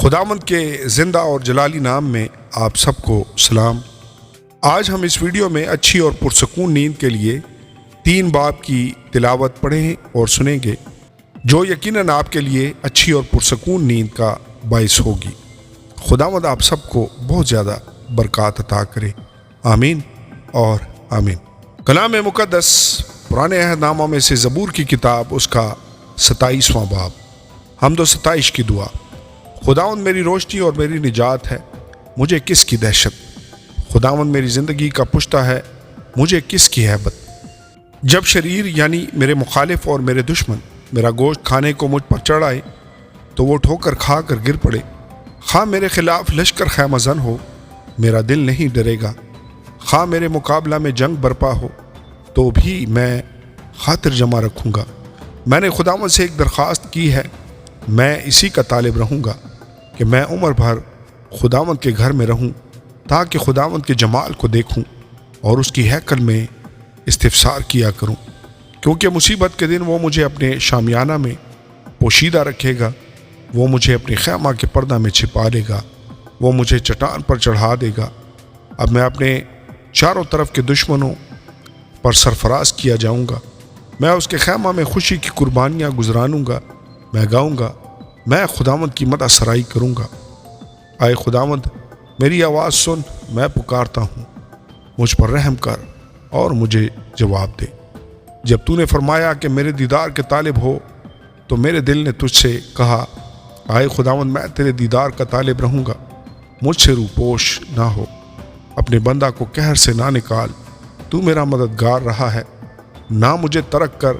خداوند کے زندہ اور جلالی نام میں آپ سب کو سلام۔ آج ہم اس ویڈیو میں اچھی اور پرسکون نیند کے لیے 3 باب کی تلاوت پڑھیں اور سنیں گے جو یقیناً آپ کے لیے اچھی اور پرسکون نیند کا باعث ہوگی۔ خداوند آپ سب کو بہت زیادہ برکات عطا کرے، آمین اور آمین۔ کلام مقدس پرانے عہد نامہ میں سے زبور کی کتاب، اس کا 27واں باب، حمد و ستائش کی دعا۔ خداوند میری روشنی اور میری نجات ہے، مجھے کس کی دہشت؟ خداوند میری زندگی کا پشتہ ہے، مجھے کس کی ہیبت؟ جب شریر یعنی میرے مخالف اور میرے دشمن میرا گوشت کھانے کو مجھ پر چڑھ آئے تو وہ ٹھوکر کھا کر گر پڑے۔ خواہ میرے خلاف لشکر خیمہ زن ہو، میرا دل نہیں ڈرے گا۔ خواہ میرے مقابلہ میں جنگ برپا ہو تو بھی میں خاطر جمع رکھوں گا۔ میں نے خداوند سے ایک درخواست کی ہے، میں اسی کا طالب رہوں گا کہ میں عمر بھر خداوند کے گھر میں رہوں، تاکہ خداوند کے جمال کو دیکھوں اور اس کی ہیکل میں استفسار کیا کروں۔ کیونکہ مصیبت کے دن وہ مجھے اپنے شامیانہ میں پوشیدہ رکھے گا، وہ مجھے اپنے خیمہ کے پردہ میں چھپا لے گا، وہ مجھے چٹان پر چڑھا دے گا۔ اب میں اپنے چاروں طرف کے دشمنوں پر سرفراز کیا جاؤں گا۔ میں اس کے خیمہ میں خوشی کی قربانیاں گزرانوں گا، میں گاؤں گا، میں خداوند کی مدح سرائی کروں گا۔ اے خداوند میری آواز سن، میں پکارتا ہوں، مجھ پر رحم کر اور مجھے جواب دے۔ جب تو نے فرمایا کہ میرے دیدار کے طالب ہو تو میرے دل نے تجھ سے کہا، اے خداوند میں تیرے دیدار کا طالب رہوں گا، مجھ سے روپوش نہ ہو، اپنے بندہ کو قہر سے نہ نکال۔ تو میرا مددگار رہا ہے، نہ مجھے ترک کر،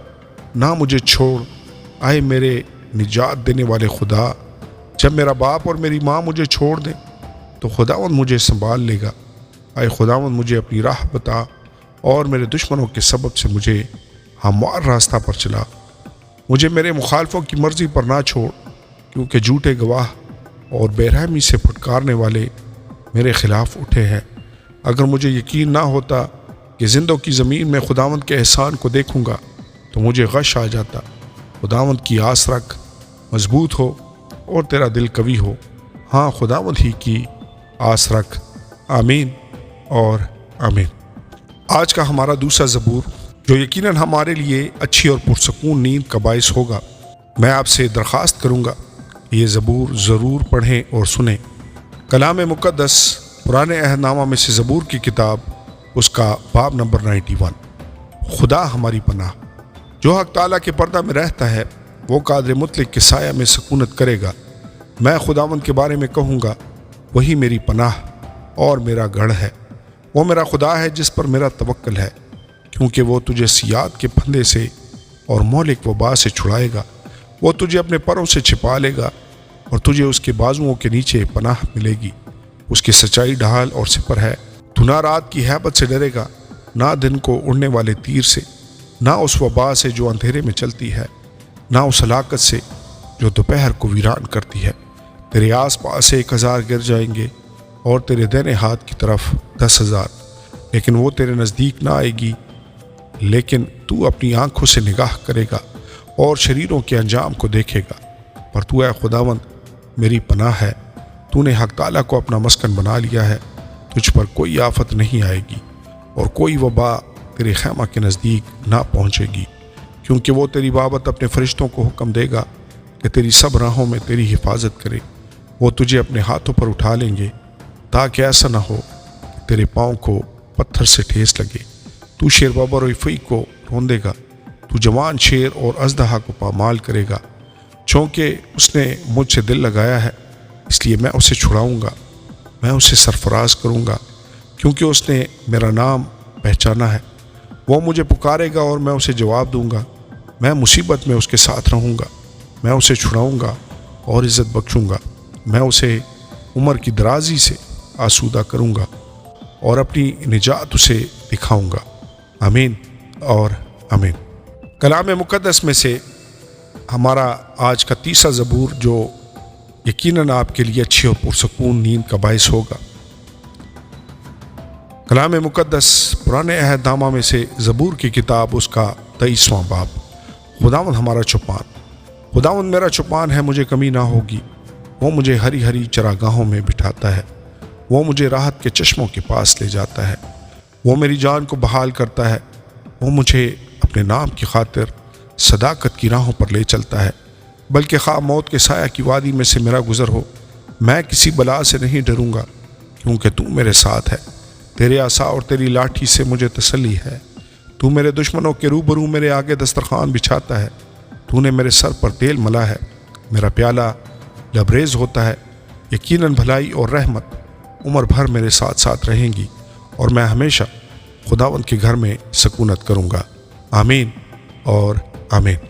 نہ مجھے چھوڑ۔ اے میرے نجات دینے والے خدا، جب میرا باپ اور میری ماں مجھے چھوڑ دیں تو خداوند مجھے سنبھال لے گا۔ اے خداوند مجھے اپنی راہ بتا اور میرے دشمنوں کے سبب سے مجھے ہموار راستہ پر چلا۔ مجھے میرے مخالفوں کی مرضی پر نہ چھوڑ، کیونکہ جھوٹے گواہ اور بے رحمی سے پھٹکارنے والے میرے خلاف اٹھے ہیں۔ اگر مجھے یقین نہ ہوتا کہ زندوں کی زمین میں خداوند کے احسان کو دیکھوں گا تو مجھے غش آ جاتا۔ خداوند کی آس رکھ، مضبوط ہو اور تیرا دل قوی ہو۔ ہاں، خداوند ہی کی آس رکھ، آمین اور آمین۔ آج کا ہمارا دوسرا زبور جو یقیناً ہمارے لیے اچھی اور پرسکون نیند کا باعث ہوگا، میں آپ سے درخواست کروں گا یہ زبور ضرور پڑھیں اور سنیں۔ کلام مقدس پرانے عہد نامہ میں سے زبور کی کتاب، اس کا باب نمبر 91۔ خدا ہماری پناہ۔ جو حق تعالیٰ کے پردہ میں رہتا ہے وہ قادر مطلق کے سایہ میں سکونت کرے گا۔ میں خداوند کے بارے میں کہوں گا، وہی میری پناہ اور میرا گڑھ ہے۔ وہ میرا خدا ہے جس پر میرا توکل ہے، کیونکہ وہ تجھے سیاد کے پھندے سے اور مہلک وبا سے چھڑائے گا۔ وہ تجھے اپنے پروں سے چھپا لے گا اور تجھے اس کے بازوؤں کے نیچے پناہ ملے گی۔ اس کی سچائی ڈھال اور سپر ہے۔ تو نہ رات کی ہیبت سے ڈرے گا، نہ دن کو اڑنے والے تیر سے، نہ اس وبا سے جو اندھیرے میں چلتی ہے، نہ اس ہلاکت سے جو دوپہر کو ویران کرتی ہے۔ تیرے آس پاس 1000 گر جائیں گے اور تیرے دائنے ہاتھ کی طرف 10,000، لیکن وہ تیرے نزدیک نہ آئے گی۔ لیکن تو اپنی آنکھوں سے نگاہ کرے گا اور شریروں کے انجام کو دیکھے گا۔ پر تو اے خداوند میری پناہ ہے، تو نے حق تعالیٰ کو اپنا مسکن بنا لیا ہے۔ تجھ پر کوئی آفت نہیں آئے گی اور کوئی وبا تیرے خیمہ کے نزدیک نہ پہنچے گی، کیونکہ وہ تیری بابت اپنے فرشتوں کو حکم دے گا کہ تیری سب راہوں میں تیری حفاظت کرے۔ وہ تجھے اپنے ہاتھوں پر اٹھا لیں گے تاکہ ایسا نہ ہو کہ تیرے پاؤں کو پتھر سے ٹھیس لگے۔ تو شیر بابر و افعی کو روندے گا، تو جوان شیر اور اژدہا کو پامال کرے گا۔ چونکہ اس نے مجھ سے دل لگایا ہے، اس لیے میں اسے چھڑاؤں گا، میں اسے سرفراز کروں گا، کیونکہ اس نے میرا نام پہچانا ہے۔ وہ مجھے پکارے گا اور میں اسے جواب دوں گا۔ میں مصیبت میں اس کے ساتھ رہوں گا، میں اسے چھڑاؤں گا اور عزت بخشوں گا۔ میں اسے عمر کی درازی سے آسودہ کروں گا اور اپنی نجات اسے دکھاؤں گا، آمین اور آمین۔ کلام مقدس میں سے ہمارا آج کا تیسرا زبور جو یقیناً آپ کے لیے اچھی اور پرسکون نیند کا باعث ہوگا۔ کلام مقدس پرانے عہد نامہ میں سے زبور کی کتاب، اس کا 23واں باب۔ خداوند ہمارا چوپان۔ خداوند میرا چوپان ہے، مجھے کمی نہ ہوگی۔ وہ مجھے ہری ہری چراگاہوں میں بٹھاتا ہے، وہ مجھے راحت کے چشموں کے پاس لے جاتا ہے، وہ میری جان کو بحال کرتا ہے، وہ مجھے اپنے نام کی خاطر صداقت کی راہوں پر لے چلتا ہے۔ بلکہ خواہ موت کے سایہ کی وادی میں سے میرا گزر ہو، میں کسی بلا سے نہیں ڈروں گا، کیونکہ تو میرے ساتھ ہے۔ تیرے عصا اور تیری لاٹھی سے مجھے تسلی ہے۔ تو میرے دشمنوں کے روبرو میرے آگے دسترخوان بچھاتا ہے۔ تو نے میرے سر پر تیل ملا ہے، میرا پیالہ لبریز ہوتا ہے۔ یقیناً بھلائی اور رحمت عمر بھر میرے ساتھ ساتھ رہیں گی، اور میں ہمیشہ خداوند کے گھر میں سکونت کروں گا۔ آمین اور آمین۔